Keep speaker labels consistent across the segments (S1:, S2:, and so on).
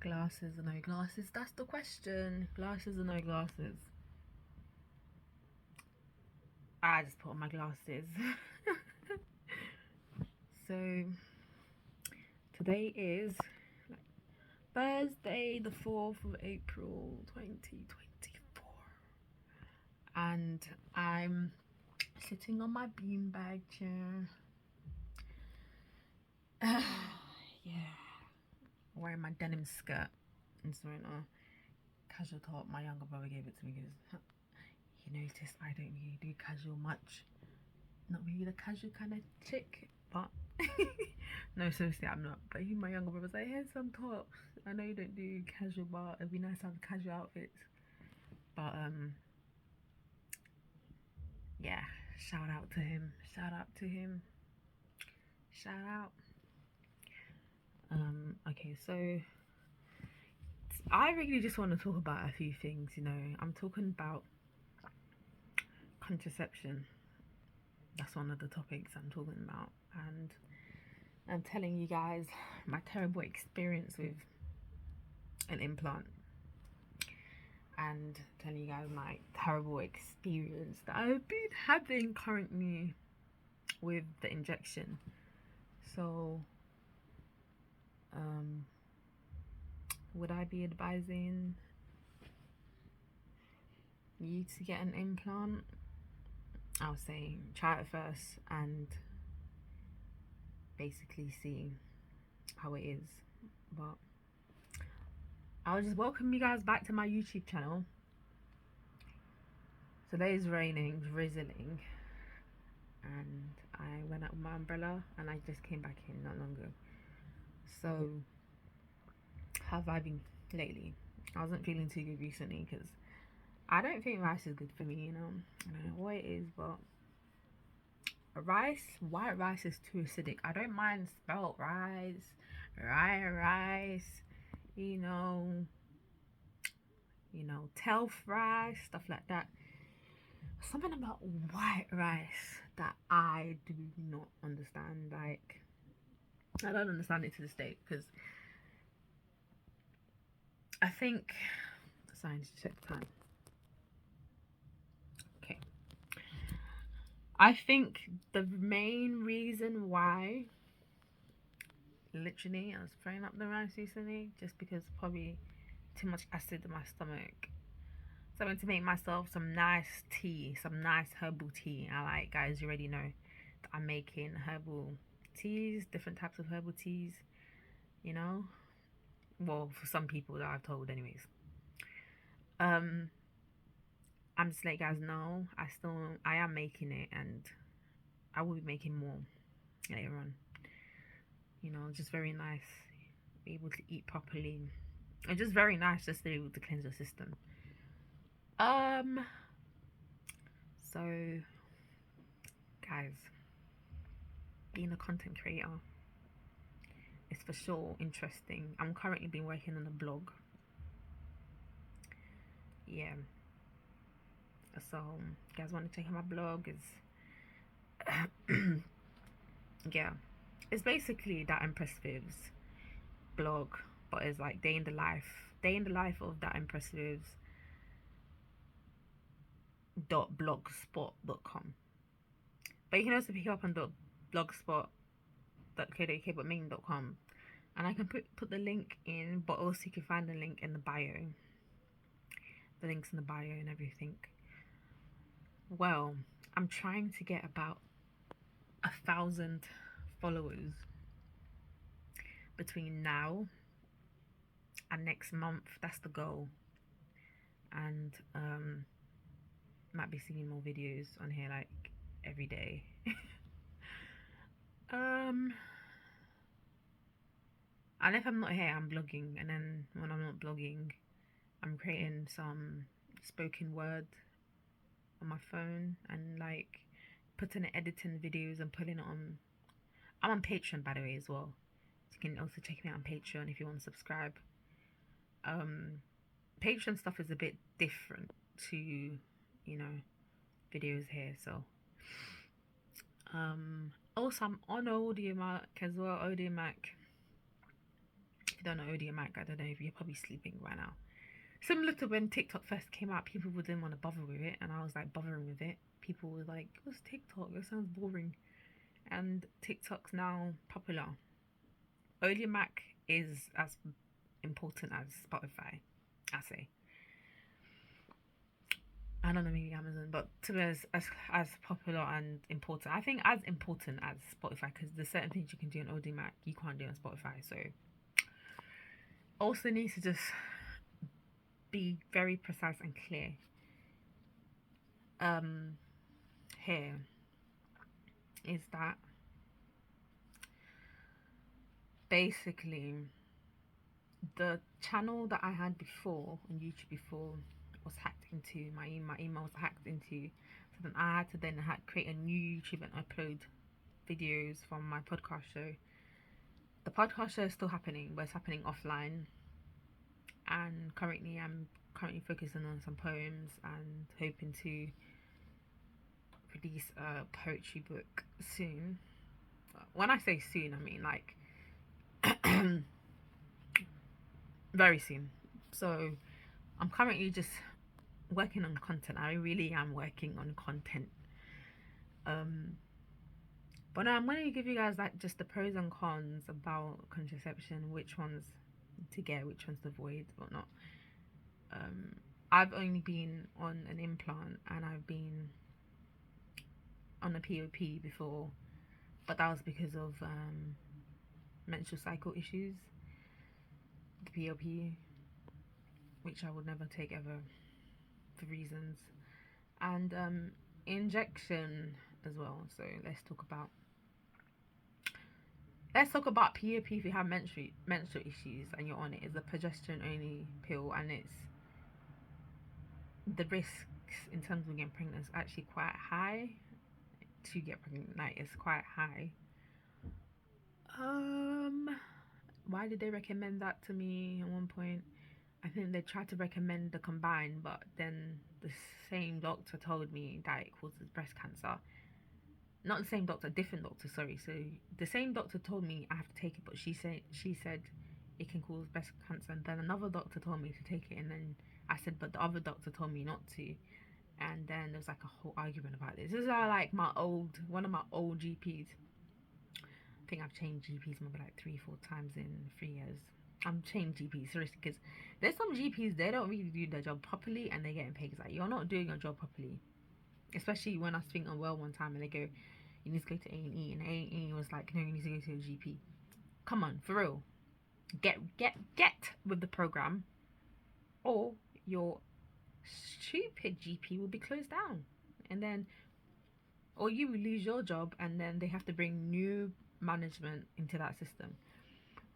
S1: Glasses or no glasses? That's the question. Glasses or no glasses? I just put on my glasses. So today is Thursday, the 4th of April 2024, and I'm sitting on my beanbag chair. Yeah, wearing my denim skirt and wearing a casual top. My younger brother gave it to me because he noticed I don't really do casual much. Not really the casual kind of chick, but no, seriously, I'm not. But my younger brother was like, here's some tops. I know you don't do casual, but it'd be nice to have casual outfits. But yeah, shout out to him. Shout out to him. Shout out. Okay, so I really just want to talk about a few things. I'm talking about contraception. That's one of the topics I'm talking about, and I'm telling you guys my terrible experience with an implant, and telling you guys my terrible experience that I've been having currently with the injection. So would I be advising you to get an implant? I'll say try it first and basically see how it is. But I'll just welcome you guys back to my YouTube channel. Today is raining, drizzling, and I went out with my umbrella and I just came back in not long ago. So how have I been lately? I wasn't feeling too good recently because I don't think rice is good for me. I don't know what it is, but white rice is too acidic. I don't mind spelt rice, rye rice, telf rice, stuff like that. Something about white rice that I do not understand. Like, I don't understand it to this day, because I think, sorry, I need to check the time. Okay. I think the main reason why, literally, I was throwing up the rice recently, just because probably too much acid in my stomach. So I went to make myself some nice tea, some nice herbal tea. Guys, you already know that I'm making herbal teas, different types of herbal teas, well, for some people that I've told anyways. I'm just letting you guys know I am making it, and I will be making more later on. Just very nice, be able to eat properly, and just very nice just to be able to cleanse your system. So guys, being a content creator is for sure interesting. I'm currently been working on a blog. Yeah. So you guys want to check out my blog, yeah, it's basically ThatEmpressVivsz blog, but it's like day in the life of ThatEmpressVivsz .blogspot.com. But you can also pick it up on .blogspot.co.uk, but main.com, and I can put the link in, but also you can find the link in the bio, the links in the bio and everything. Well, I'm trying to get about 1,000 followers between now and next month. That's the goal. And might be seeing more videos on here like every day. And if I'm not here, I'm blogging, and then when I'm not blogging, I'm creating some spoken word on my phone and like putting it, editing videos and putting it on. I'm on Patreon, by the way, as well. You can also check me out on Patreon if you want to subscribe. Patreon stuff is a bit different to videos here. So also I'm on Audiomack as well. Audiomack, if you don't know ODMAC, I don't know if you're probably sleeping right now. Similar to when TikTok first came out, people didn't want to bother with it, and I was like bothering with it. People were like, "What's TikTok? It sounds boring." And TikTok's now popular. Audiomac is as important as Spotify, I say. I don't know, maybe Amazon, but to be as popular and important. I think as important as Spotify, because there's certain things you can do on Audiomac you can't do on Spotify. So also needs to just be very precise and clear. Here is that basically the channel that I had before on YouTube before was hacked into. My email was hacked into, so then I had to create a new YouTube and upload videos from my podcast show. The podcast show is still happening, but it's happening offline, and currently I'm focusing on some poems and hoping to release a poetry book soon. When I say soon, I mean like very soon. So I'm currently just working on content. I really am working on content. But now I'm going to give you guys like just the pros and cons about contraception, which ones to get, which ones to avoid, whatnot. I've only been on an implant and I've been on a POP before, but that was because of menstrual cycle issues. The POP, which I would never take ever for reasons, and injection as well. So let's talk about POP. If you have menstrual issues and you're on it, it's a progesterone only pill, and it's the risks in terms of getting pregnant is actually quite high. To get pregnant, like, it's quite high. Why did they recommend that to me at one point? I think they tried to recommend the combined, but then the same doctor told me that it causes breast cancer. Not the same doctor, different doctor, sorry. So the same doctor told me I have to take it, but she said it can cause breast cancer, and then another doctor told me to take it, and then I said, but the other doctor told me not to. And then there was like a whole argument about this. This is like one of my old GPs. I think I've changed GPs maybe like 3-4 times in 3 years. I'm changed GPs seriously, because there's some GPs, they don't really do their job properly and they're getting paid. It's like, you're not doing your job properly. Especially when I was feeling unwell one time and they go, you need to go to A&E, and A&E was like, no, you need to go to a GP. Come on, for real. Get with the program, or your stupid GP will be closed down, and then, or you will lose your job, and then they have to bring new management into that system.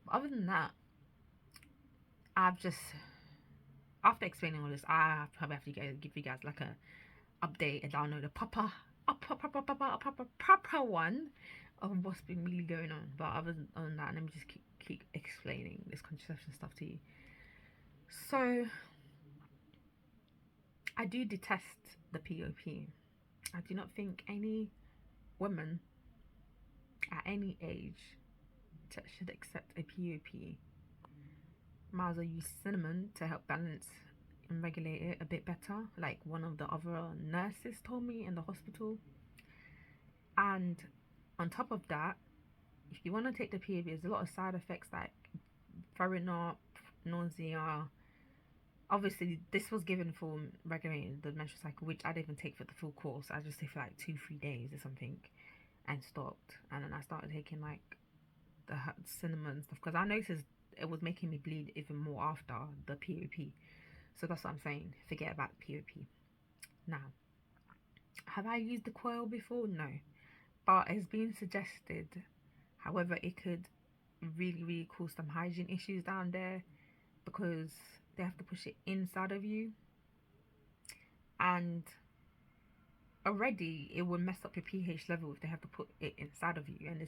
S1: But other than that, I've just, after explaining all this, I probably have to give you guys like a update and download a proper one of what's been really going on. But other than that, let me just keep explaining this contraception stuff to you. So I do detest the POP. I do not think any woman at any age should accept a POP. Might as well use cinnamon to help balance and regulate it a bit better, like one of the other nurses told me in the hospital. And on top of that, if you want to take the POP, there's a lot of side effects like throwing up, nausea. Obviously, this was given for regulating the menstrual cycle, which I didn't even take for the full course. I just took for like 2-3 days or something and stopped. And then I started taking like the cinnamon stuff, because I noticed it was making me bleed even more after the POP. So that's what I'm saying. Forget about POP. Now, have I used the coil before? No. But it's been suggested. However, it could really cause some hygiene issues down there, because they have to push it inside of you, and already it will mess up your pH level if they have to put it inside of you. And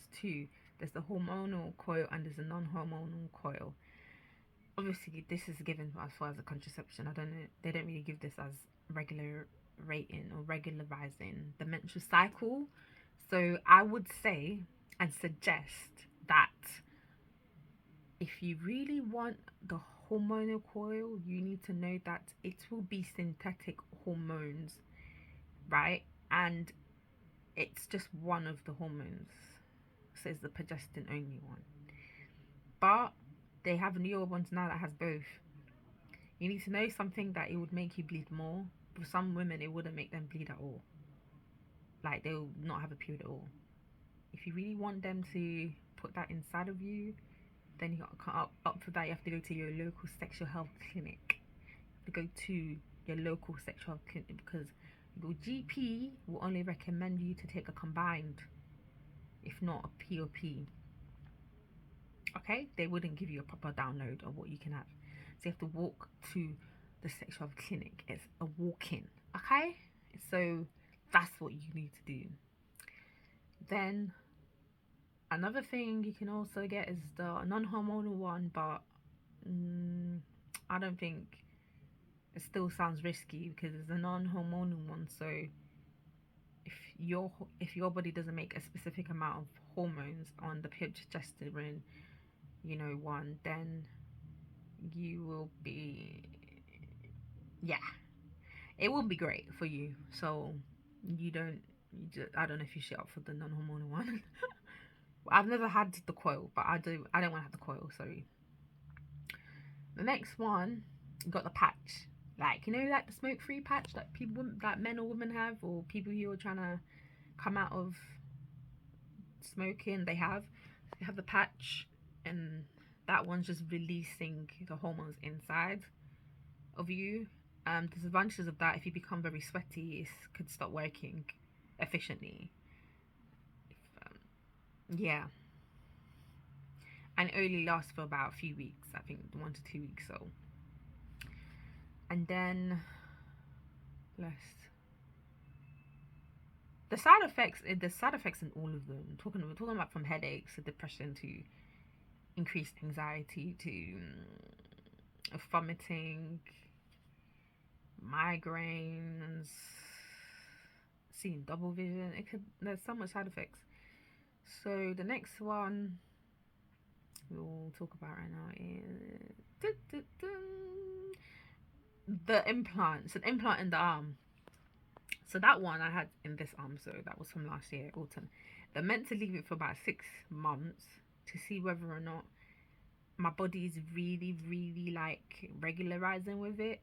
S1: there's the hormonal coil and there's a non-hormonal coil. Obviously this is given as far as a contraception. I don't know, they don't really give this as regular rating or regularizing the menstrual cycle. So I would say and suggest that if you really want the hormonal coil, you need to know that it will be synthetic hormones, right? And it's just one of the hormones. So it's the progestin only one. But they have newer ones now that has both. You need to know something that it would make you bleed more. For some women, it wouldn't make them bleed at all. Like, they'll not have a period at all. If you really want them to put that inside of you, then you got to come up for that. You have to go to your local sexual health clinic. You have to go to your local sexual health clinic, because your GP will only recommend you to take a combined, if not a POP. Okay, they wouldn't give you a proper download of what you can have. So you have to walk to the sexual health clinic. It's a walk-in. Okay, so that's what you need to do. Then another thing you can also get is the non-hormonal one, but I don't think, it still sounds risky because it's a non-hormonal one. So if your body doesn't make a specific amount of hormones on the progesterone, one, then you will be, it won't be great for you. So I don't know if you should up for the non-hormonal one. I've never had the coil, but I don't want to have the coil, sorry. The next one, you got the patch. Like, like the smoke-free patch that men or women have, or people who are trying to come out of smoking, they have the patch, and that one's just releasing the hormones inside of you. Disadvantages of that, if you become very sweaty, it could stop working efficiently. Yeah. And it only lasts for about a few weeks, I think 1 to 2 weeks. So, and then the side effects in all of them. We're talking about from headaches to depression to increased anxiety to vomiting, migraines, seeing double vision. There's so much side effects. So the next one we'll talk about right now is the implants. An implant in the arm. So that one I had in this arm, so that was from last year, autumn. They're meant to leave it for about 6 months to see whether or not my body is really, really like regularizing with it,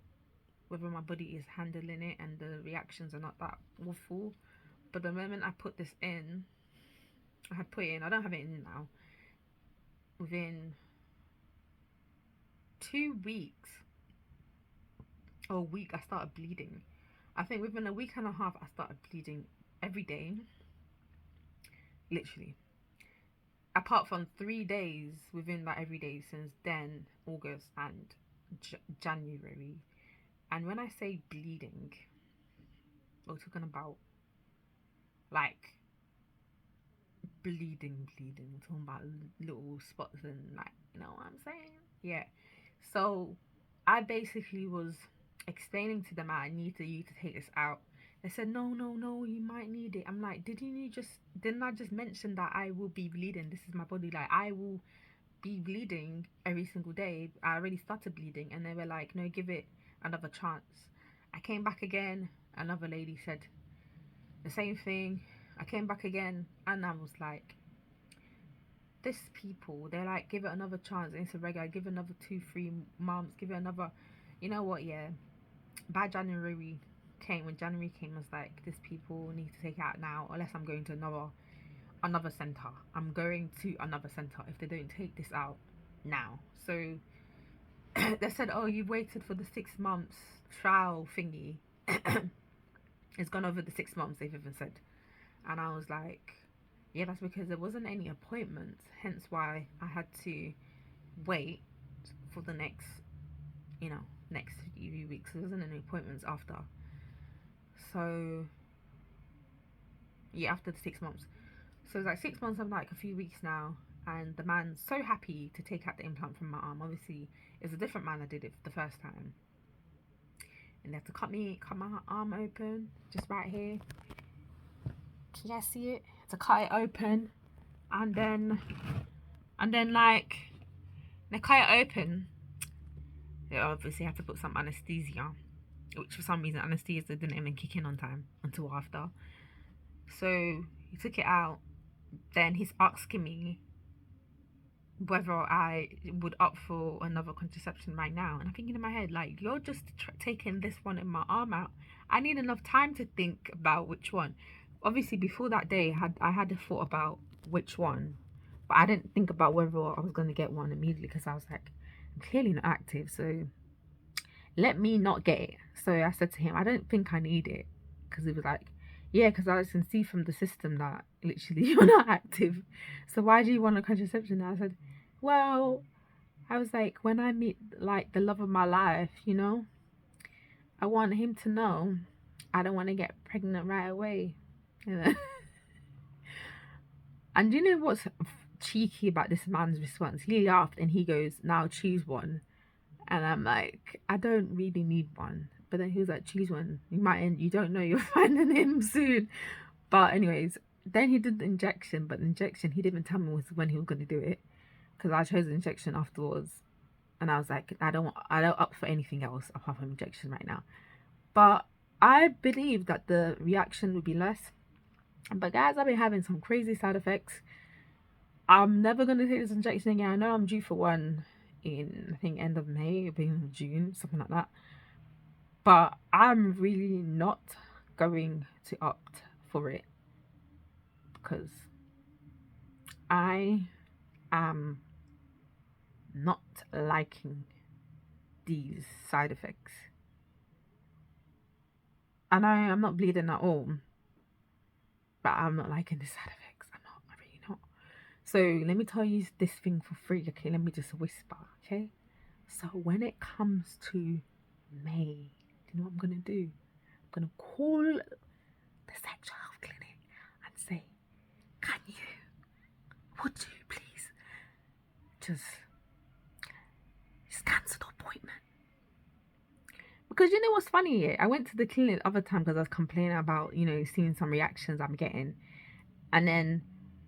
S1: whether my body is handling it and the reactions are not that awful. But the moment I put this in, I don't have it in now. Within 2 weeks or a week, I started bleeding. I think within a week and a half, I started bleeding every day. Literally. Apart from 3 days within that every day since then, August and January. And when I say bleeding, we're talking about like bleeding. We're talking about little spots and like, you know what I'm saying? Yeah. So I basically was explaining to them, I need you to take this out. They said, no, you might need it. I'm like, didn't I just mention that I will be bleeding? This is my body. Like, I will be bleeding every single day. I already started bleeding. And they were like, no, give it another chance. I came back again. Another lady said the same thing. I came back again. And I was like, these people, they're like, give it another chance. It's a regular. Give it another 2-3 months. Give it another, you know what, yeah. By January came, when January came, I was like, these people need to take it out now, unless I'm going to another center. I'm going to another center if they don't take this out now. So they said, oh, you've waited for the 6 months trial thingy. It's gone over the 6 months, they've even said. And I was like, yeah, that's because there wasn't any appointments, hence why I had to wait for the next few weeks. There wasn't any appointments after. So yeah, after the 6 months. So it's like 6 months and like a few weeks now, and the man's so happy to take out the implant from my arm. Obviously, it's a different man that did it the first time. And they have to cut my arm open, just right here. Can you guys see it? To cut it open, and then like They cut it open. They obviously had to put some anesthesia, which for some reason anesthesia didn't even kick in on time until after. So he took it out. Then he's asking me whether I would opt for another contraception right now. And I'm thinking in my head, like, you're just taking this one in my arm out. I need enough time to think about which one. Obviously, before that day, I had a thought about which one, but I didn't think about whether I was going to get one immediately because I was like, I'm clearly not active, so let me not get it. So I said to him, I don't think I need it, because he was like, yeah, because I can see from the system that literally you're not active. So why do you want a contraception? And I said, well, I was like, when I meet like the love of my life, you know, I want him to know I don't want to get pregnant right away. You know? And you know what's cheeky about this man's response? He laughed and he goes, now choose one. And I'm like, I don't really need one. But then he was like, choose one. You don't know, you're finding him soon. But anyways, then he did the injection. But the injection, he didn't even tell me when he was going to do it. Because I chose the injection afterwards. And I was like, I don't opt for anything else apart from injection right now. But I believe that the reaction would be less. But guys, I've been having some crazy side effects. I'm never going to take this injection again. I know I'm due for one in, I think, end of May, beginning of June, something like that. But I'm really not going to opt for it because I am not liking these side effects. And I'm not bleeding at all, but I'm not liking the side effects. I'm really not. So let me tell you this thing for free, okay? Let me just whisper, okay? So when it comes to May, do you know what I'm gonna do? I'm gonna call the sexual health clinic and say, would you please just cancel the appointment? Because you know what's funny? Yeah? I went to the clinic the other time because I was complaining about, you know, seeing some reactions I'm getting. And then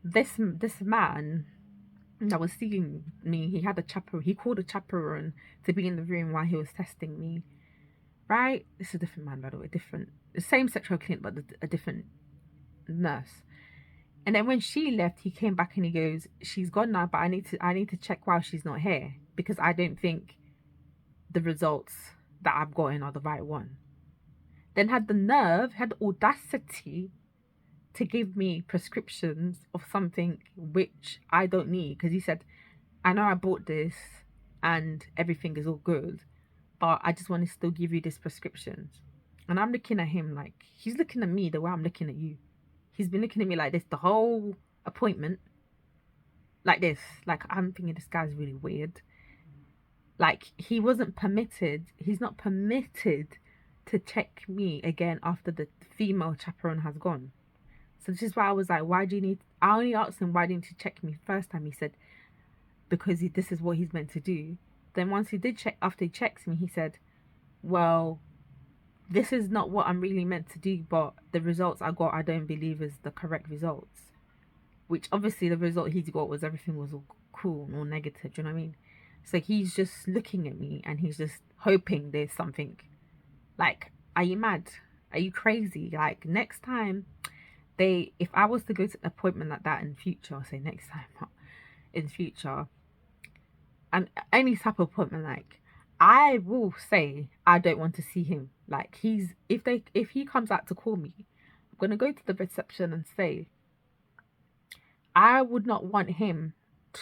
S1: this man that was seeing me, he called a chaperone to be in the room while he was testing me. Right? This is a different man, by the way, the same sexual clinic, but a different nurse. And then when she left, he came back and he goes, she's gone now, but I need to check while she's not here because I don't think the results that I've gotten are the right one. Then had the audacity to give me prescriptions of something which I don't need, because he said, I know I bought this and everything is all good, but I just want to still give you this prescription. And I'm looking at him like, he's looking at me the way I'm looking at you. He's been looking at me like this the whole appointment. Like this. Like, I'm thinking this guy's really weird. Like, he's not permitted to check me again after the female chaperone has gone. So this is why I was like, I only asked him, why didn't you check me first time? He said, because this is what he's meant to do. Then once he did check, after he checks me, he said, well, this is not what I'm really meant to do, but the results I got, I don't believe is the correct results. Which obviously the result he got was everything was all cool, all negative, do you know what I mean? So he's just looking at me and he's just hoping there's something. Like, are you mad? Are you crazy? Like, next time if I was to go to an appointment like that in future, I'll say next time, in future, and any type of appointment, like, I will say I don't want to see him. Like, if he comes out to call me, I'm gonna go to the reception and say I would not want him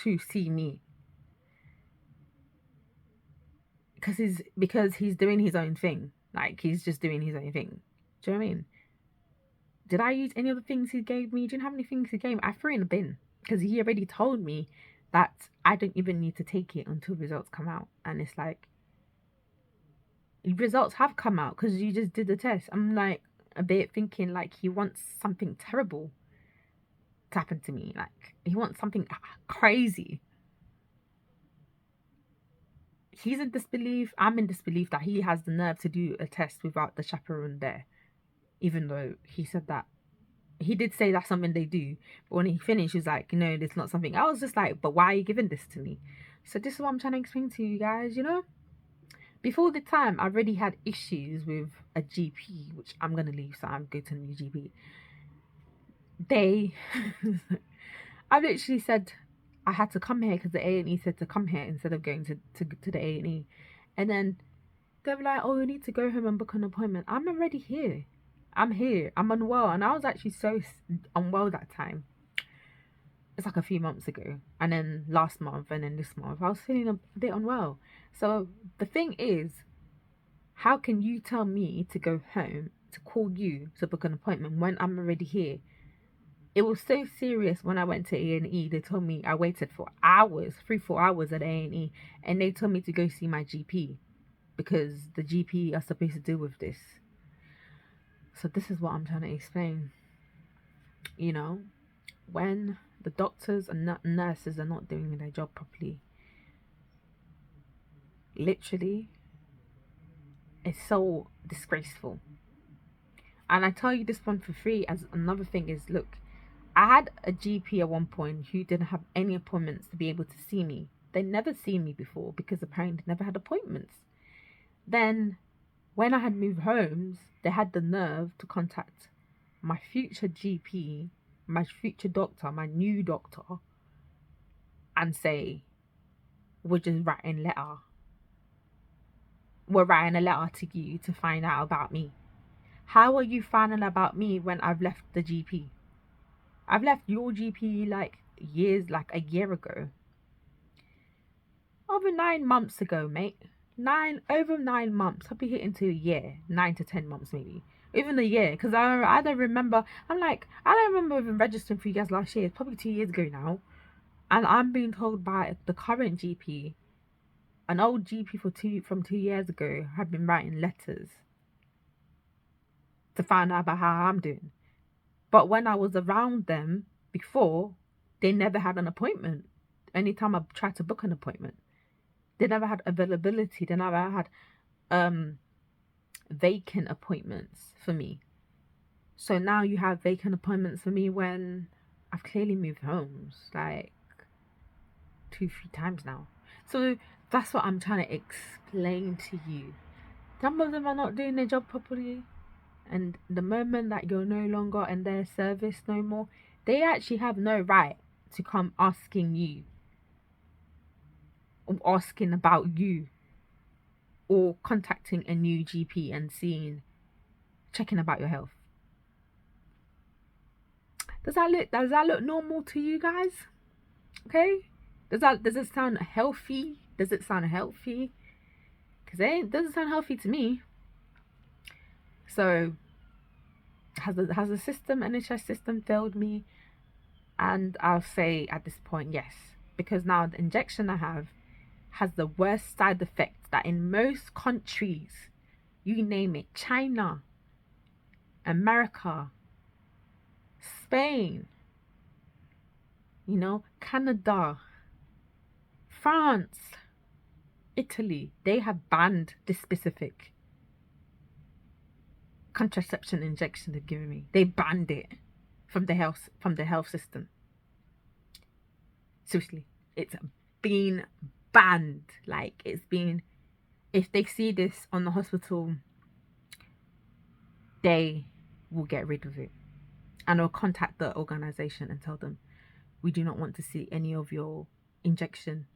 S1: to see me because he's doing his own thing. Like, he's just doing his own thing. Do you know what I mean? Did I use any of the things he gave me? Do you know how many things he gave me? I threw in the bin because he already told me that I don't even need to take it until results come out. And it's like, results have come out because you just did the test. I'm like a bit thinking like he wants something terrible to happen to me. Like, he wants something crazy. He's in disbelief. I'm in disbelief that he has the nerve to do a test without the chaperone there. Even though he said that. He did say that's something they do. But when he finished, he was like, no, it's not something. I was just like, but why are you giving this to me? So this is what I'm trying to explain to you guys, you know? Before the time, I already had issues with a GP, which I'm going to leave, so I'm going to a new GP. They, I literally said I had to come here because the A&E said to come here instead of going to the A&E. And then they were like, oh, you need to go home and book an appointment. I'm already here. I'm here. I'm unwell. And I was actually so unwell that time. It's like a few months ago. And then last month and then this month, I was feeling a bit unwell. So the thing is, how can you tell me to go home to call you to book an appointment when I'm already here? It was so serious when I went to A&E. They told me I waited for hours, 3-4 hours at A&E, and they told me to go see my GP because the GP are supposed to deal with this. So this is what I'm trying to explain. You know, when the doctors and nurses are not doing their job properly, literally, it's so disgraceful. And I tell you this one for free as another thing is, look, I had a GP at one point who didn't have any appointments to be able to see me. They never seen me before because apparently they never had appointments. Then when I had moved homes, they had the nerve to contact my future GP, my future doctor, my new doctor, and say, we're just writing letter. We're writing a letter to you to find out about me. How are you finding about me when I've left the GP? I've left your GP like a year ago. Over 9 months ago, mate. Over 9 months. I'll be hitting to a year. 9 to 10 months maybe. Even a year. Because I don't remember. I don't remember even registering for you guys last year. It's probably 2 years ago now. And I'm being told by the current GP, an old GP from 2 years ago, had been writing letters to find out about how I'm doing. But when I was around them before, they never had an appointment. Anytime I tried to book an appointment, they never had availability. They never had vacant appointments for me. So now you have vacant appointments for me when I've clearly moved homes like 2-3 times now. So that's what I'm trying to explain to you. Some of them are not doing their job properly. And the moment that you're no longer in their service no more, they actually have no right to come asking you, or asking about you, or contacting a new GP and checking about your health. Does that look normal to you guys? Okay? Does it sound healthy? Does it sound healthy? Because it doesn't sound healthy to me. So has the NHS system failed me? And I'll say at this point, yes, because now the injection I have has the worst side effects that in most countries, you name it, China, America, Spain, Canada, France, Italy, they have banned this specific contraception injection they've given me. They banned it from the health system. Seriously, it's been banned. Like, it's been, if they see this on the hospital, they will get rid of it, and I'll contact the organization and tell them, we do not want to see any of your injection,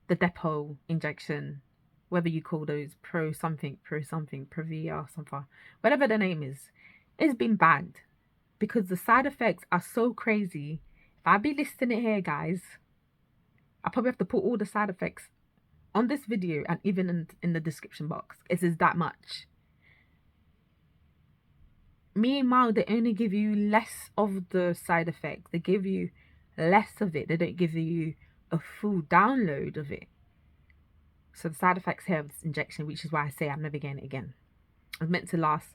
S1: the depot injection, whether you call those pro something, Previa, something, whatever the name is, it's been banned because the side effects are so crazy. If I be listing it here, guys, I probably have to put all the side effects on this video and even in the description box. It is that much. Meanwhile, they only give you less of the side effects. They give you less of it. They don't give you a full download of it. So the side effects here of this injection, which is why I say I'm never getting it again. It was meant to last.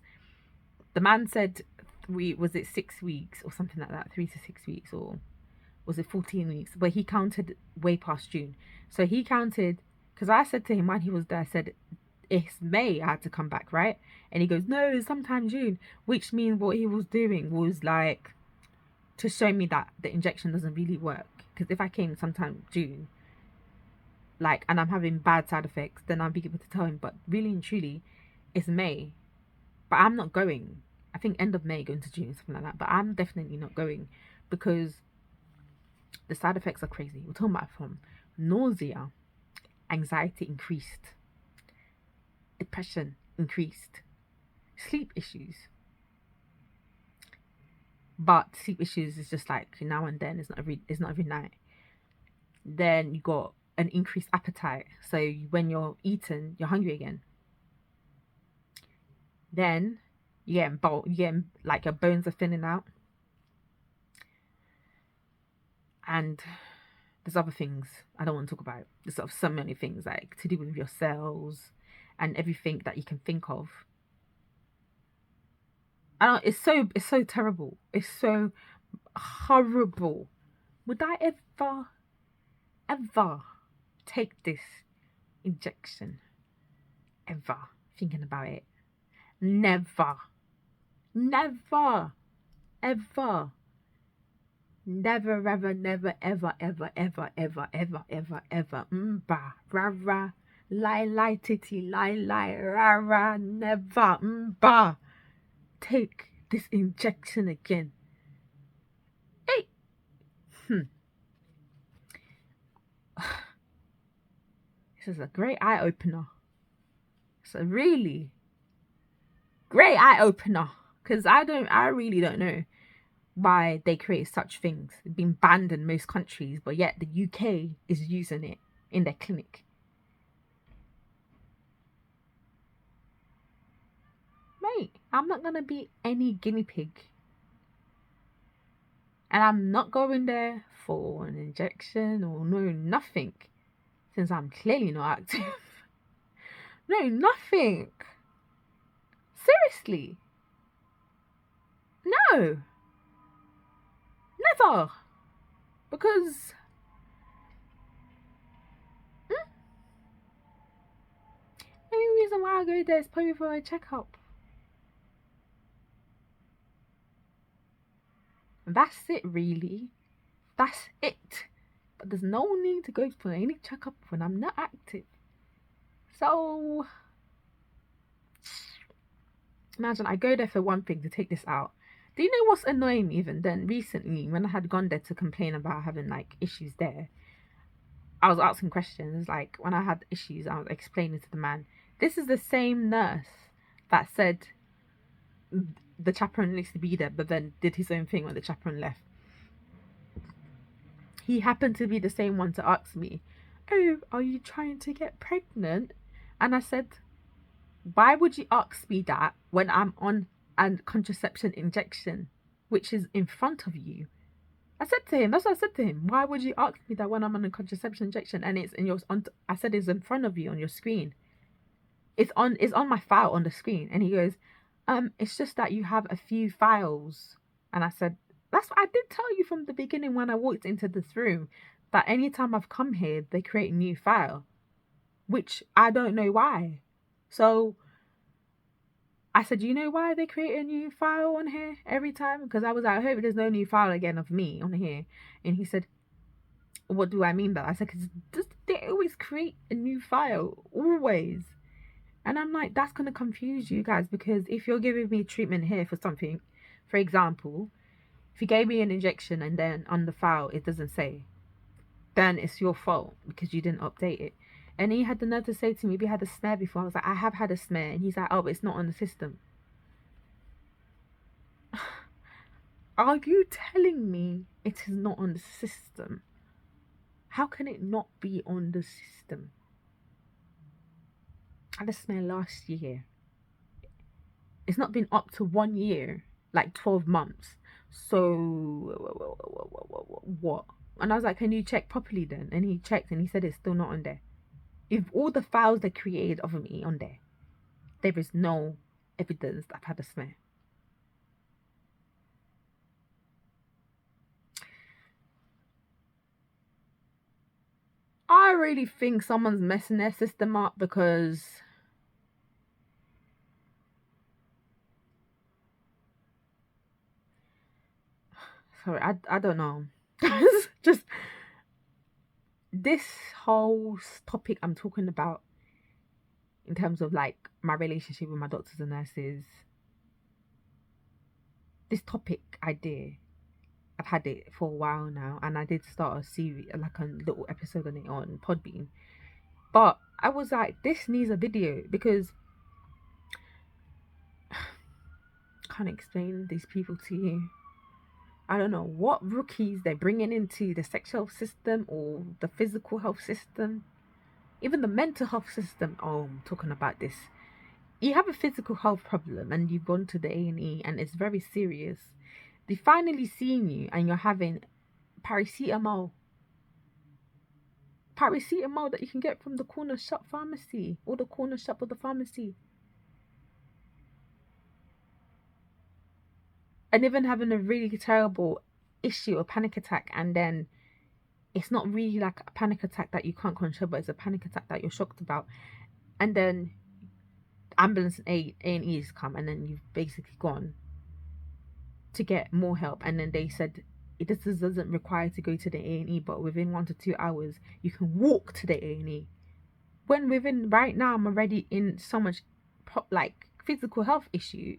S1: The man said, was it 6 weeks or something like that? 3 to 6 weeks, or was it 14 weeks? But he counted way past June. So he counted, because I said to him when he was there, I said, it's May I had to come back, right? And he goes, no, sometime June. Which means what he was doing was like to show me that the injection doesn't really work. Because if I came sometime June, like, and I'm having bad side effects, then I'll be able to tell him. But really and truly, it's May, but I'm not going. I think end of May, going to June, something like that. But I'm definitely not going because the side effects are crazy. We're talking about from nausea, anxiety increased, depression increased, sleep issues. But sleep issues is just like now and then. It's not every night. Then you got an increased appetite. So when you're eating, you're hungry again. Then you get like your bones are thinning out, and there's other things I don't want to talk about. There's sort of so many things like to do with your cells and everything that you can think of. I don't. It's so terrible. It's so horrible. Would I ever take this injection? Ever thinking about it? Never, never, ever. Never, ever, never, ever, ever, ever, ever, ever, ever, ever. Mba, rara, lie, titty, lie, rara, never, mba. Take this injection again. Hey, this is a great eye opener. It's a really great eye opener because I really don't know why they create such things. It's been banned in most countries, but yet the UK is using it in their clinic. Mate, I'm not gonna be any guinea pig. And I'm not going there for an injection or no nothing. Since I'm clearly not active. No, nothing. Seriously. No. Never. Because the only reason why I go there is probably for a checkup. That's it, really. That's it. But there's no need to go for any checkup when I'm not active. So imagine I go there for one thing to take this out. Do you know what's annoying me even then? Recently, when I had gone there to complain about having like issues there, I was asking questions. Like when I had issues, I was explaining to the man, this is the same nurse that said the chaperone needs to be there, but then did his own thing when the chaperone left. He happened to be the same one to ask me, oh, are you trying to get pregnant? And I said, why would you ask me that when I'm on a contraception injection, which is in front of you? I said to him, that's what I said to him. Why would you ask me that when I'm on a contraception injection and it's in your I said it's in front of you on your screen. It's on my file on the screen. And he goes, it's just that you have a few files. And I said, that's what I did tell you from the beginning when I walked into this room, that anytime I've come here, they create a new file, which I don't know why. So I said, you know why they create a new file on here every time? Because I was like, I hope there's no new file again of me on here. And he said, what do I mean by that? I said, because they always create a new file, always. And I'm like, that's going to confuse you guys, because if you're giving me treatment here for something, for example, if you gave me an injection and then on the file it doesn't say, then it's your fault because you didn't update it. And he had the nerve to say to me, have you had a smear before? I was like, I have had a smear. And he's like, oh, but it's not on the system. Are you telling me it is not on the system? How can it not be on the system? I had a smear last year. It's not been up to 1 year, like 12 months. So, what? And I was like, can you check properly then? And he checked and he said it's still not on there. If all the files they created of me on there, there is no evidence that I've had a smear. I really think someone's messing their system up because sorry, I don't know. just this whole topic I'm talking about in terms of like my relationship with my doctors and nurses, this topic idea, I've had it for a while now, and I did start a series, like a little episode on it on Podbean. But I was like, this needs a video because I can't explain these people to you. I don't know what rookies they're bringing into the sexual health system or the physical health system, even the mental health system. Oh, I'm talking about this. You have a physical health problem and you've gone to the A&E and it's very serious. They finally seen you and you're having paracetamol. Paracetamol that you can get from the corner shop pharmacy or the corner shop of the pharmacy. And even having a really terrible issue, a panic attack, and then it's not really like a panic attack that you can't control, but it's a panic attack that you're shocked about. And then ambulance and A&E's come, and then you've basically gone to get more help. And then they said this doesn't require to go to the A&E, but within 1 to 2 hours you can walk to the A&E. When within right now I'm already in so much like physical health issue,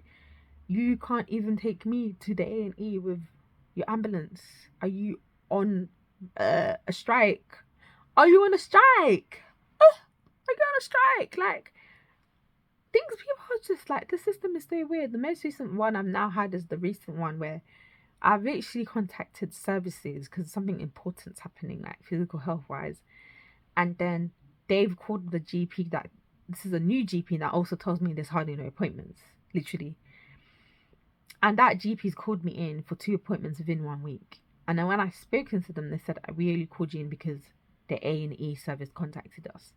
S1: you can't even take me to the A&E with your ambulance. Are you on a strike? Are you on a strike? Are you on a strike? Like, things people are just like, the system is so weird. The most recent one I've now had is the recent one where I've actually contacted services because something important's happening, like physical health wise, and then they've called the GP that this is a new GP that also tells me there's hardly no appointments, literally. And that GP's called me in for 2 appointments within 1 week. And then when I spoken to them, they said we only called you in because the A&E service contacted us.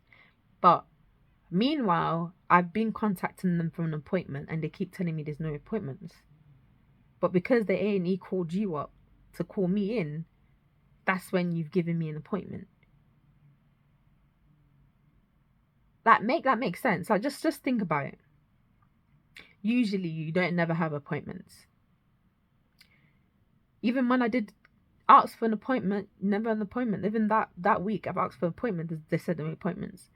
S1: But meanwhile, I've been contacting them for an appointment and they keep telling me there's no appointments. But because the A&E called you up to call me in, that's when you've given me an appointment. That makes sense. Like, just think about it. Usually you don't never have appointments. Even when I did ask for an appointment, never an appointment. Even that week I've asked for an appointment, they said no appointments.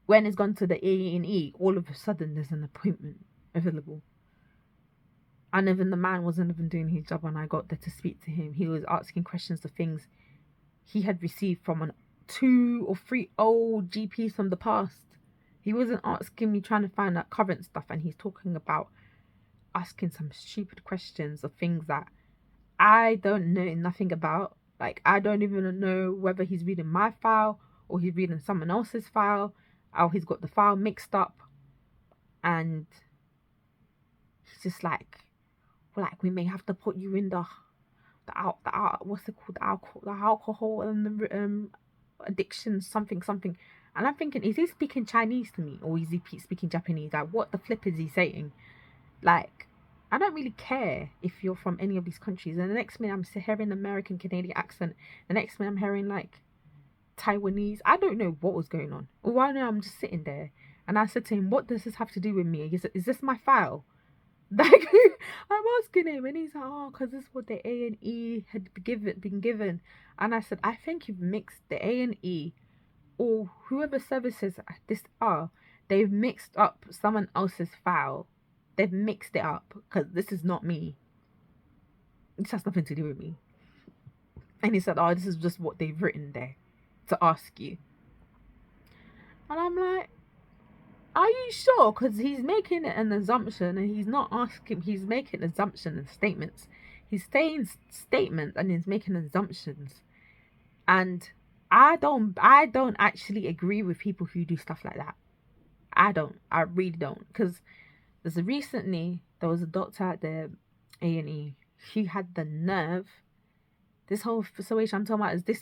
S1: When it's gone to the A&E, all of a sudden there's an appointment available. And even the man wasn't even doing his job when I got there to speak to him. He was asking questions of things he had received from 2 or 3 old GPs from the past. He wasn't asking me, trying to find out current stuff, and he's talking about asking some stupid questions of things that I don't know nothing about. Like, I don't even know whether he's reading my file or he's reading someone else's file, or he's got the file mixed up. And he's just like we may have to put you in the what's it called, the alcohol and the addiction something. And I'm thinking, is he speaking Chinese to me or is he speaking Japanese? Like, what the flip is he saying? Like, I don't really care if you're from any of these countries. And the next minute I'm hearing American Canadian accent. The next minute I'm hearing like Taiwanese. I don't know what was going on. All I know, I'm just sitting there. And I said to him, what does this have to do with me? Is this my file? Like, I'm asking him, and he's like, oh, because this is what the A&E had been given. And I said, I think you've mixed the A&E or whoever services this are. They've mixed up someone else's file. They've mixed it up because this is not me. This has nothing to do with me. And he said, oh, this is just what they've written there to ask you. And I'm like, are you sure? Because he's making an assumption and he's not asking. He's making assumptions and statements. He's saying statements and he's making assumptions. And I don't actually agree with people who do stuff like that. I really don't. Because recently there was a doctor at the A&E. She had the nerve. This whole situation I'm talking about is this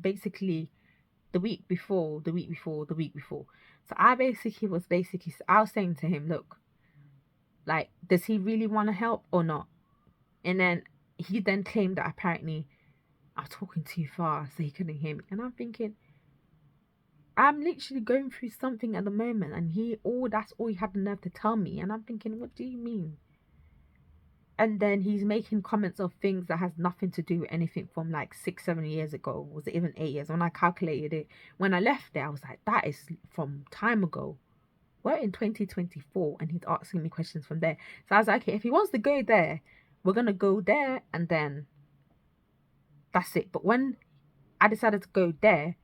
S1: basically the week before. So I was saying to him, look, like, does he really want to help or not? And then he then claimed that apparently I'm talking too fast, so he couldn't hear me. And I'm thinking, I'm literally going through something at the moment, and that's all he had the nerve to tell me. And I'm thinking, what do you mean? And then he's making comments of things that has nothing to do with anything from like 6 7 years ago. Was it even 8 years? When I calculated it, when I left there, I was like, that is from time ago. We're in 2024 and he's asking me questions from there. So I was like, okay, if he wants to go there, we're gonna go there and then that's it. But when I decided to go there,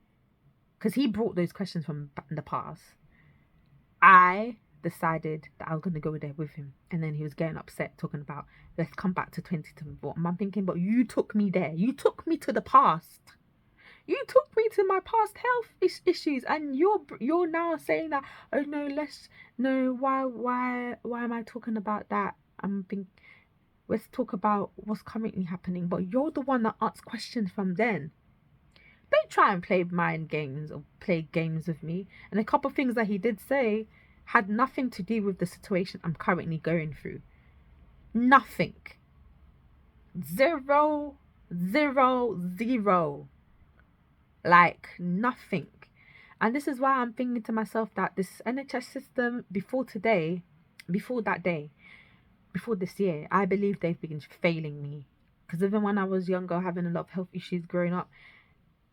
S1: because he brought those questions from the past, I decided that I was going to go there with him. And then he was getting upset, talking about, let's come back to 2024. And I'm thinking, but you took me there. You took me to the past. You took me to my past health issues. And you're now saying that, oh no, why am I talking about that? I'm thinking, let's talk about what's currently happening. But you're the one that asks questions from then. Don't try and play mind games or play games with me. And a couple of things that he did say had nothing to do with the situation I'm currently going through. Nothing. Zero, zero, zero. Like nothing. And this is why I'm thinking to myself that this NHS system before that day, before this year, I believe they've been failing me. Because even when I was younger, having a lot of health issues growing up,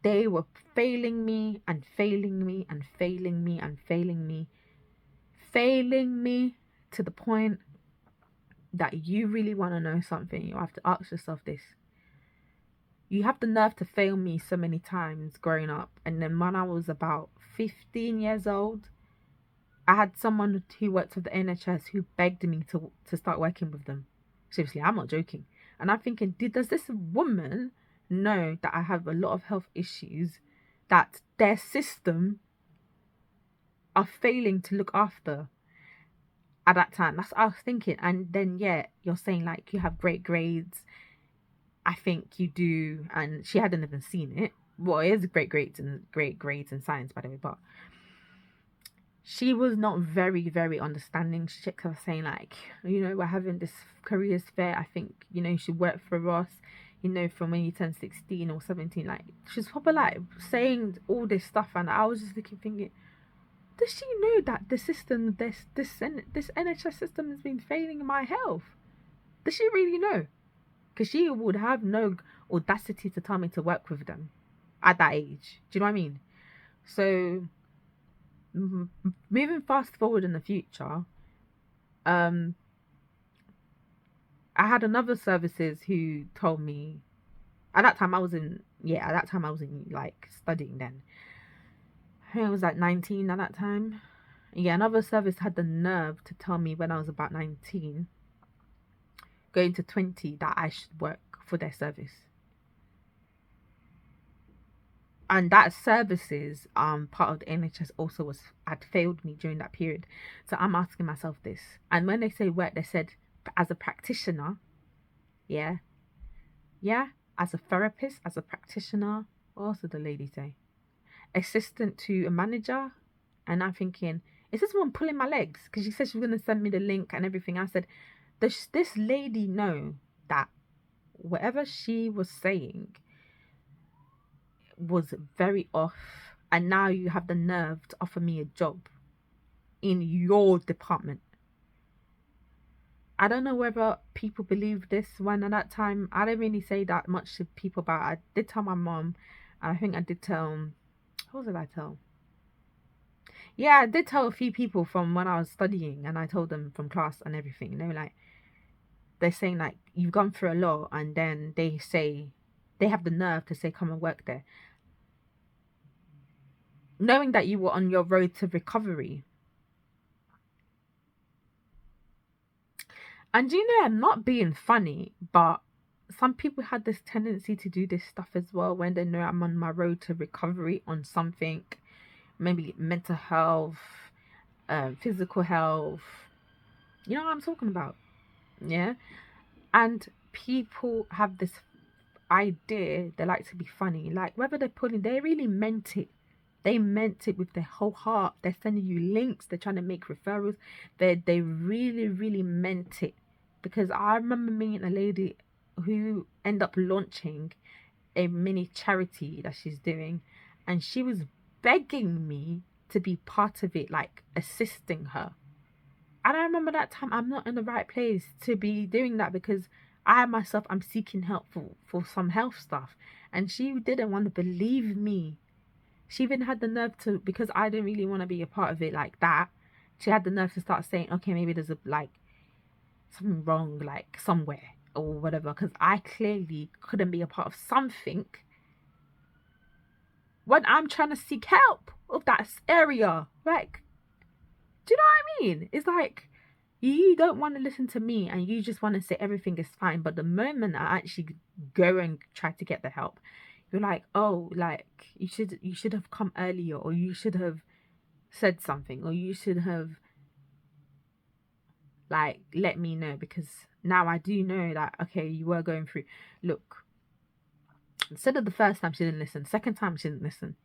S1: they were failing me and failing me and failing me and failing me. Failing me to the point that you really want to know something. You have to ask yourself this. You have the nerve to fail me so many times growing up. And then when I was about 15 years old, I had someone who worked with the NHS who begged me to start working with them. Seriously, I'm not joking. And I'm thinking, does this woman know that I have a lot of health issues that their system are failing to look after at that time? That's what I was thinking. And then, yeah, you're saying like you have great grades. I think you do. And she hadn't even seen it. Well, it is great grades in science, by the way, but she was not very, very understanding. She kept saying like, we're having this careers fair. I think, you should work for us, from when you turn 16 or 17. Like, she's probably like saying all this stuff. And I was just thinking, does she know that the system, this NHS system has been failing my health? Does she really know? Because she would have no audacity to tell me to work with them at that age. Do you know what I mean? So moving fast forward in the future, I had another services who told me at that time I was in like studying then. I think I was like 19 at that time. Yeah, another service had the nerve to tell me when I was about 19, going to 20, that I should work for their service. And that services part of the NHS also had failed me during that period. So I'm asking myself this. And when they say work, they said as a practitioner, yeah, as a therapist, as a practitioner. What else did the lady say? Assistant to a manager. And I'm thinking, is this one pulling my legs? Because she said she was going to send me the link and everything. I said, does this lady know that whatever she was saying was very off, and now you have the nerve to offer me a job in your department? I don't know whether people believe this one. At that time, I didn't really say that much to people, but I did tell my mom, and I think I did tell, who did I tell? Yeah, I did tell a few people from when I was studying, and I told them from class and everything. And they were like, they're saying like, you've gone through a lot, and then they have the nerve to say, come and work there, knowing that you were on your road to recovery. And I'm not being funny, but some people had this tendency to do this stuff as well when they know I'm on my road to recovery on something, maybe mental health, physical health. You know what I'm talking about? Yeah. And people have this idea they like to be funny. Like, whether they really meant it. They meant it with their whole heart. They're sending you links. They're trying to make referrals. They really, really meant it. Because I remember meeting a lady who ended up launching a mini charity that she's doing. And she was begging me to be part of it, like assisting her. And I remember that time I'm not in the right place to be doing that, because I myself I'm seeking help for some health stuff. And she didn't want to believe me. She even had the nerve to, because I didn't really want to be a part of it like that. She had the nerve to start saying, okay, maybe there's a like something wrong, like somewhere or whatever, because I clearly couldn't be a part of something when I'm trying to seek help of that area. Like, do you know what I mean? It's like you don't want to listen to me and you just want to say everything is fine. But the moment I actually go and try to get the help, you're like, oh, like you should have come earlier, or you should have said something, or you should have like let me know, because now I do know that okay, you were going through. Look, instead of the first time she didn't listen, second time she didn't listen.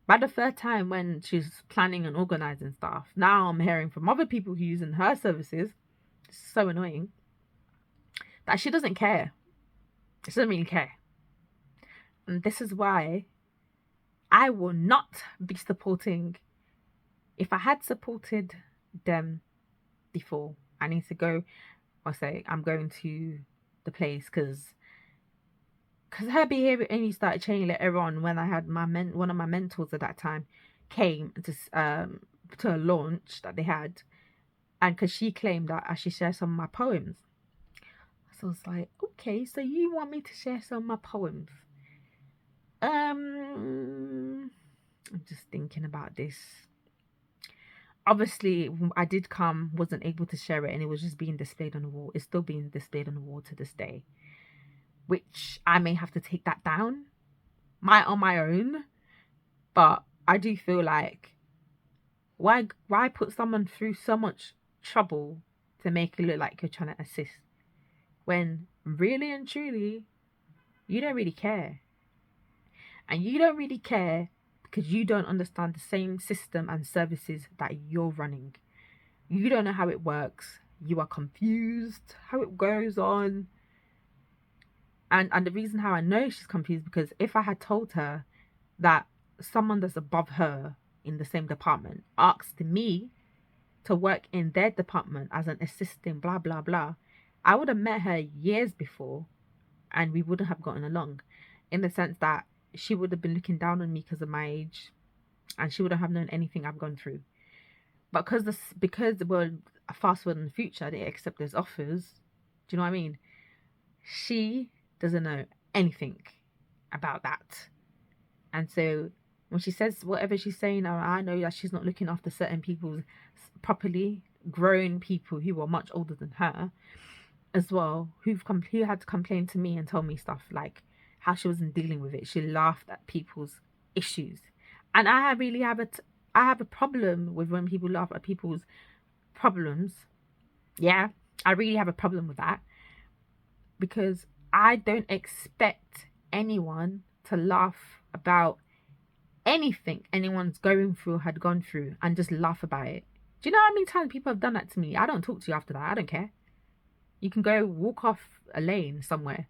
S1: By the third time when she's planning and organizing stuff, now I'm hearing from other people who using her services. It's so annoying that she doesn't care. She doesn't really care. And this is why I will not be supporting. If I had supported them before, I need to go or say I'm going to the place, because her behavior only started changing later on when I had one of my mentors at that time came to a launch that they had, and because she claimed that I should share some of my poems. So I was like, okay, so you want me to share some of my poems? I'm just thinking about this. Obviously, I did come, wasn't able to share it, and it was just being displayed on the wall. It's still being displayed on the wall to this day, which I may have to take that down on my own. But I do feel like why put someone through so much trouble to make it look like you're trying to assist, when really and truly you don't really care. And you don't really care because you don't understand the same system and services that you're running. You don't know how it works. You are confused how it goes on. And the reason how I know she's confused, because if I had told her that someone that's above her in the same department asked me to work in their department as an assistant, blah, blah, blah, I would have met her years before and we wouldn't have gotten along, in the sense that she would have been looking down on me because of my age, and she wouldn't have known anything I've gone through. But because we're fast forward in the future, they accept those offers. Do you know what I mean? She doesn't know anything about that. And so when she says whatever she's saying, I know that she's not looking after certain people properly, grown people who are much older than her as well, who had to complain to me and tell me stuff like how she wasn't dealing with it. She laughed at people's issues. And I really have a problem with when people laugh at people's problems. Yeah, I really have a problem with that, because I don't expect anyone to laugh about anything anyone's going through, had gone through, and just laugh about it. Do you know how many times people have done that to me? I don't talk to you after that. I don't care. You can go walk off a lane somewhere,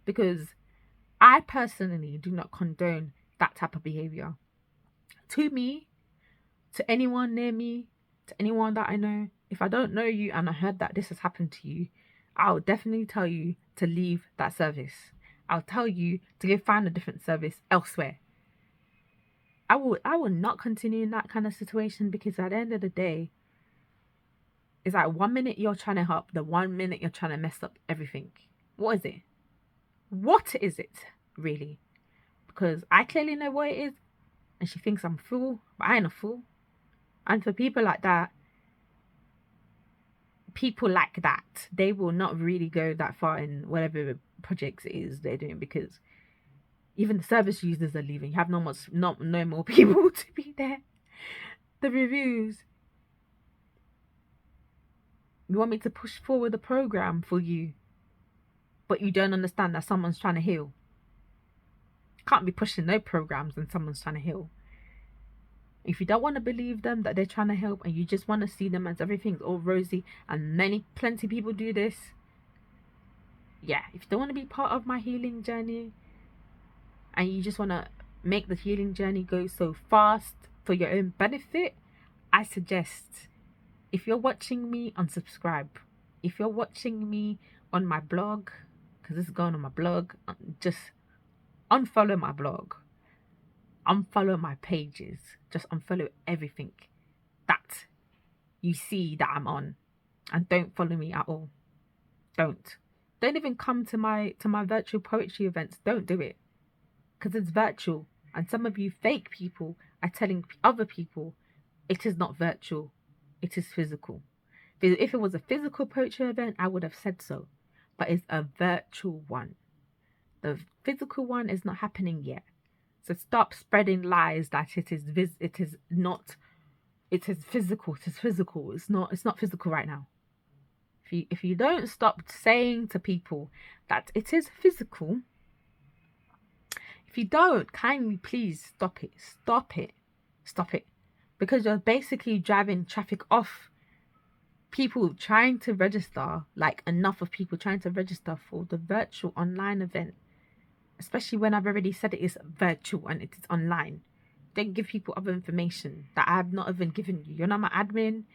S1: because I personally do not condone that type of behavior. To me, to anyone near me, to anyone that I know, if I don't know you and I heard that this has happened to you, I'll definitely tell you to leave that service. I'll tell you to go find a different service elsewhere. I will not continue in that kind of situation, because at the end of the day, it's like 1 minute you're trying to help, the 1 minute you're trying to mess up everything. What is it? What is it, really? Because I clearly know what it is, and she thinks I'm a fool, but I ain't a fool. And for people like that, they will not really go that far in whatever projects it is they're doing, because even the service users are leaving. You have no more people to be there. The reviews. You want me to push forward the program for you, but you don't understand that someone's trying to heal. Can't be pushing no programs when someone's trying to heal. If you don't want to believe them that they're trying to help, and you just want to see them as everything's all rosy, and plenty of people do this. Yeah, if you don't want to be part of my healing journey, and you just want to make the healing journey go so fast for your own benefit, I suggest If you're watching me, unsubscribe. If you're watching me on my blog, because this is going on my blog, just unfollow my blog. Unfollow my pages. Just unfollow everything that you see that I'm on. And don't follow me at all. Don't even come to my virtual poetry events. Don't do it, because it's virtual, and some of you fake people are telling other people it is not virtual, it is physical. If it was a physical poetry event, I would have said so, but it's a virtual one. The physical one is not happening yet, so stop spreading lies that it is not. It is physical. It is physical. It's not physical right now. If you don't stop saying to people that it is physical, if you don't, kindly please stop it. Stop it. Stop it. Because you're basically driving traffic off people trying to register, like enough of people trying to register for the virtual online event. Especially when I've already said it is virtual and it is online. Don't give people other information that I have not even given you. You're not my admin.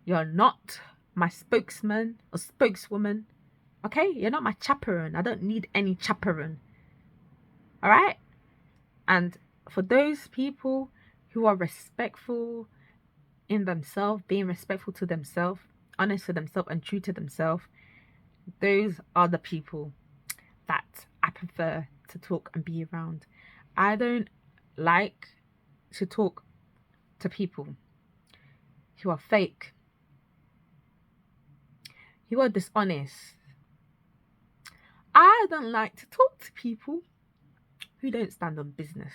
S1: You're not my spokesman or spokeswoman. Okay? You're not my chaperone. I don't need any chaperone. Alright? And for those people who are respectful in themselves, being respectful to themselves, honest to themselves, and true to themselves, those are the people that I prefer to talk and be around. I don't like to talk to people who are fake, who are dishonest. I don't like to talk to people who don't stand on business,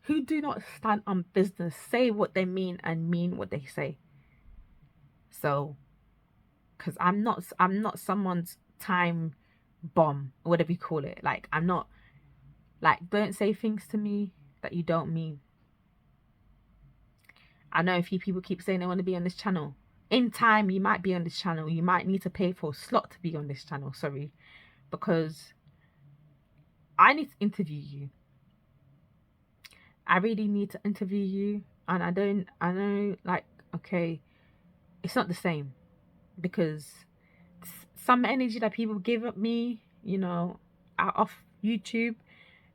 S1: who do not stand on business, say what they mean and mean what they say. So, because I'm not someone's time bomb or whatever you call it. Like, I'm not, like, don't say things to me that you don't mean. I know a few people keep saying they want to be on this channel. In time, you might be on this channel. You might need to pay for a slot to be on this channel. Sorry. Because I need to interview you. I really need to interview you. And I know, like, okay, it's not the same. Because some energy that people give at me, you know, out of YouTube,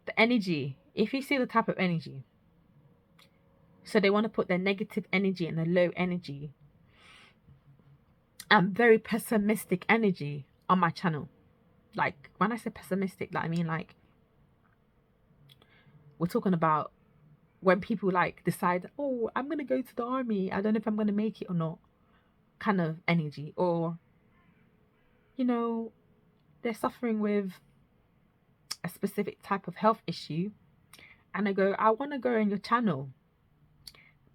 S1: the energy, if you see the type of energy, so they want to put their negative energy and the low energy and very pessimistic energy on my channel. Like, when I say pessimistic, like, I mean, like, we're talking about when people, like, decide, oh, I'm going to go to the army, I don't know if I'm going to make it or not, kind of energy. Or, you know, they're suffering with a specific type of health issue, and I go, I want to go on your channel.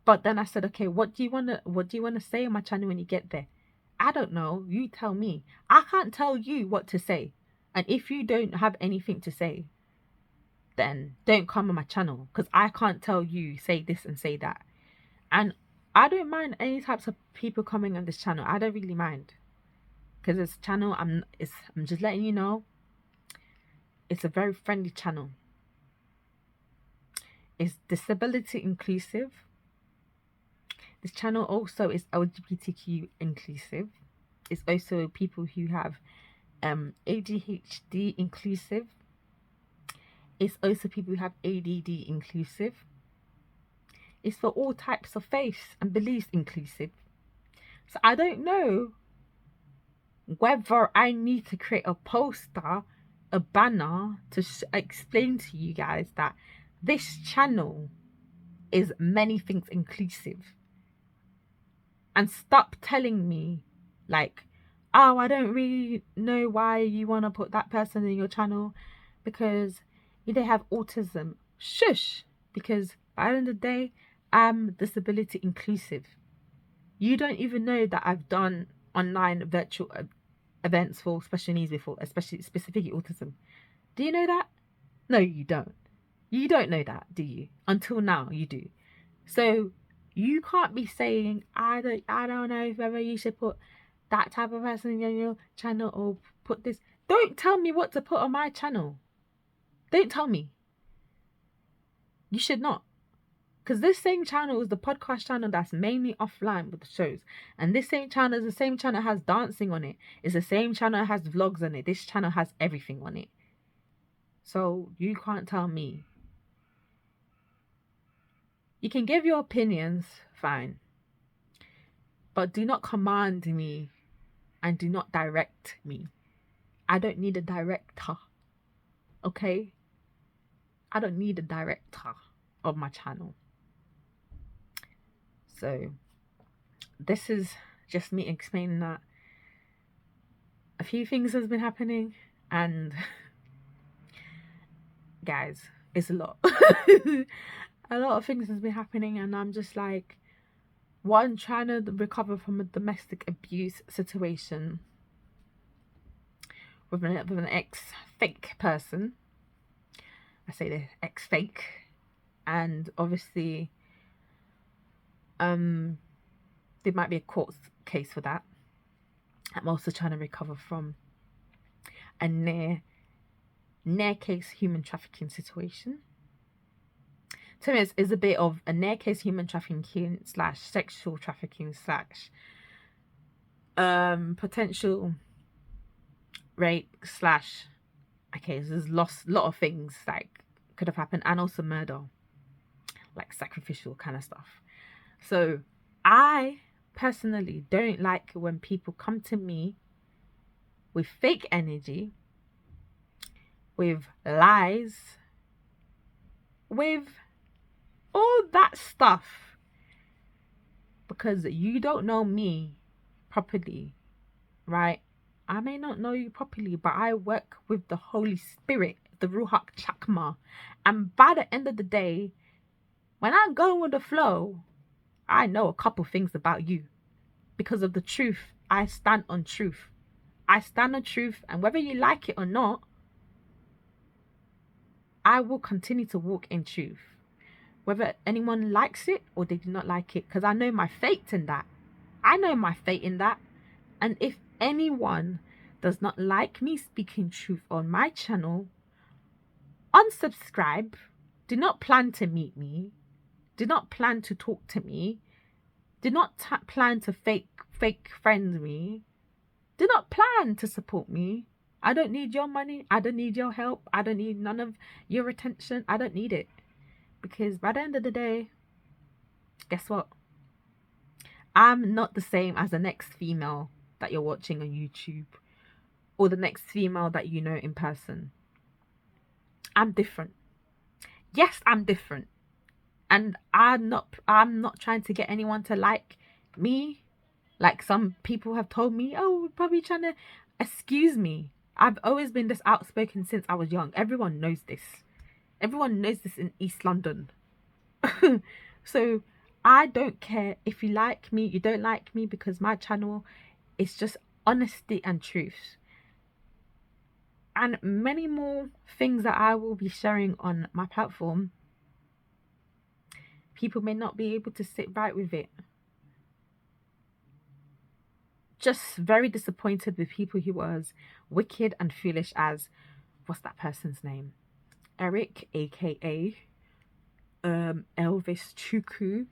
S1: But then I said, okay, what do you want to say on my channel when you get there? I don't know. You tell me. I can't tell you what to say. And if you don't have anything to say, then don't come on my channel, because I can't tell you say this and say that. And I don't mind any types of people coming on this channel. I don't really mind, because this channel, I'm just letting you know, it's a very friendly channel. It's disability inclusive. This channel also is LGBTQ inclusive. It's also people who have ADHD inclusive. It's also people who have ADD inclusive. It's for all types of faiths and beliefs inclusive. So I don't know whether I need to create a poster, a banner to explain to you guys that this channel is many things inclusive. And stop telling me, like, oh, I don't really know why you want to put that person in your channel because they have autism. Shush. Because by the end of the day, I'm disability inclusive. You don't even know that I've done online virtual events for special needs before, especially specifically autism. Do you know that? No, you don't. You don't know that, do you? Until now, you do. So you can't be saying, I don't know whether you should put that type of person in your channel or put this. Don't tell me what to put on my channel. Don't tell me. You should not. Because this same channel is the podcast channel that's mainly offline with the shows. And this same channel is the same channel that has dancing on it. It's the same channel that has vlogs on it. This channel has everything on it. So you can't tell me. You can give your opinions, fine. But do not command me and do not direct me. I don't need a director. Okay? I don't need a director of my channel. So this is just me explaining that a few things has been happening, and guys, it's a lot. A lot of things has been happening, and I'm just like, one, trying to recover from a domestic abuse situation with an ex-fake person. I say the ex-fake, and obviously there might be a court case for that. I'm also trying to recover from a near case human trafficking situation. To me, it's a bit of a near case human trafficking / sexual trafficking / potential rape / okay, so there's a lot of things like could have happened, and also murder, like sacrificial kind of stuff. So I personally don't like when people come to me with fake energy, with lies, with all that stuff, because you don't know me properly, right? I may not know you properly, but I work with the Holy Spirit, the Ruach Chakma, and by the end of the day, when I go with the flow, I know a couple things about you. Because of the truth, I stand on truth. I stand on truth, and whether you like it or not, I will continue to walk in truth. Whether anyone likes it or they do not like it, because I know my fate in that. I know my fate in that. And if anyone does not like me speaking truth on my channel, unsubscribe. Do not plan to meet me. Do not plan to talk to me. Do not plan to fake friend me. Do not plan to support me. I don't need your money. I don't need your help. I don't need none of your attention. I don't need it. Because by the end of the day, guess what? I'm not the same as the next female that you're watching on YouTube, or the next female that you know in person. I'm different. Yes, I'm different. And I'm not trying to get anyone to like me. Like some people have told me, oh, we're probably trying to excuse me. I've always been this outspoken since I was young. Everyone knows this. Everyone knows this in East London. So I don't care if you like me, you don't like me, because my channel is just honesty and truth. And many more things that I will be sharing on my platform, people may not be able to sit right with it. Just very disappointed with people who was wicked and foolish as, what's that person's name? Eric, aka Elvis Chuku.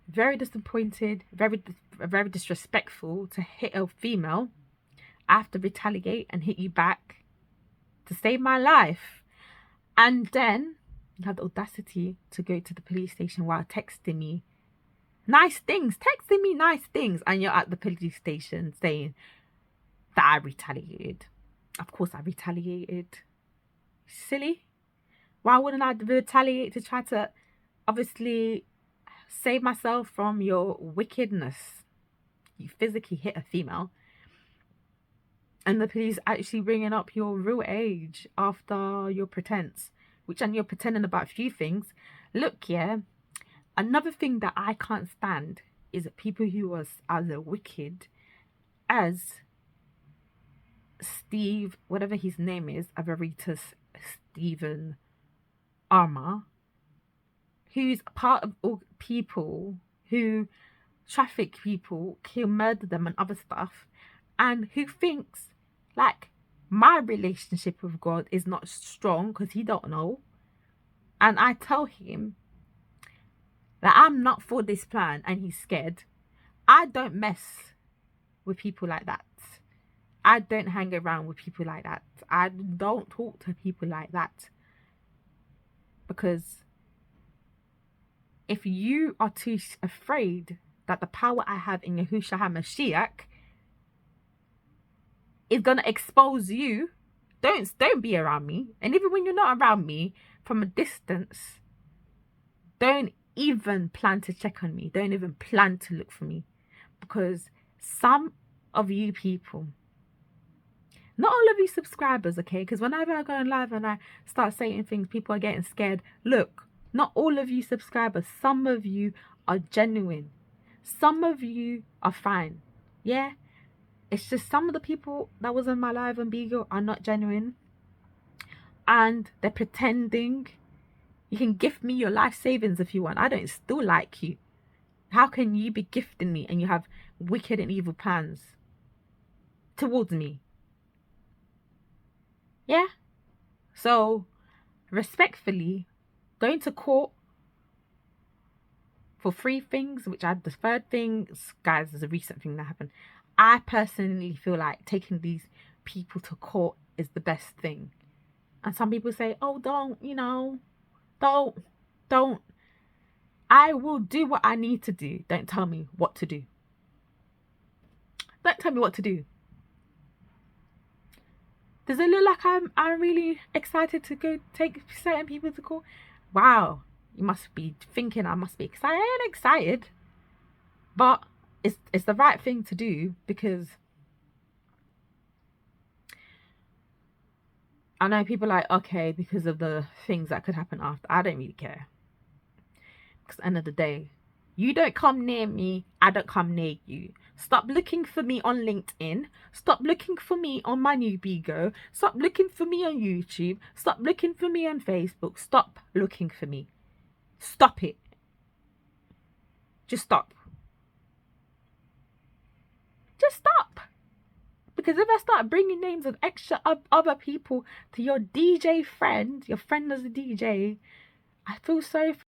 S1: Very disappointed, very disrespectful to hit a female. I have to retaliate and hit you back to save my life. And then you have the audacity to go to the police station while texting me nice things, and you're at the police station saying that I retaliated. Of course I retaliated. Silly. Why wouldn't I retaliate to try to obviously save myself from your wickedness? You physically hit a female, and the police actually bringing up your real age after your pretense, which, and you're pretending about a few things. Look, yeah, another thing that I can't stand is people who was as wicked as Steve, whatever his name is, Averitas Stephen Armour, who's part of all people who traffic people, kill, murder them and other stuff, and who thinks like my relationship with God is not strong because he don't know. And I tell him, that I'm not for this plan and he's scared, I don't mess with people like that. I don't hang around with people like that. I don't talk to people like that. Because if you are too afraid that the power I have in Yahushua HaMashiach is going to expose you, don't be around me. And even when you're not around me, from a distance, don't even plan to check on me. Don't even plan to look for me. Because some of you people, not all of you subscribers, okay? Because whenever I go on live and I start saying things, people are getting scared. Look, not all of you subscribers. Some of you are genuine. Some of you are fine. Yeah? It's just some of the people that was in my live on Beagle are not genuine. And they're pretending. You can gift me your life savings if you want. I don't still like you. How can you be gifting me and you have wicked and evil plans towards me? Yeah? So, respectfully, going to court for 3 things, which I the third thing, guys, is a recent thing that happened. I personally feel like taking these people to court is the best thing. And some people say, oh, don't. I will do what I need to do. Don't tell me what to do. Don't tell me what to do. Does it look like I'm really excited to go take certain people to court? Wow, you must be thinking I must be excited. I ain't excited, but it's the right thing to do, because I know people are like, okay, because of the things that could happen after. I don't really care, because at the end of the day, you don't come near me, I don't come near you. Stop looking for me on LinkedIn. Stop looking for me on my new Bigo. Stop looking for me on YouTube. Stop looking for me on Facebook. Stop looking for me. Stop it. Just stop. Just stop. Because if I start bringing names of extra other people to your DJ friend, your friend as a DJ, I feel sorry for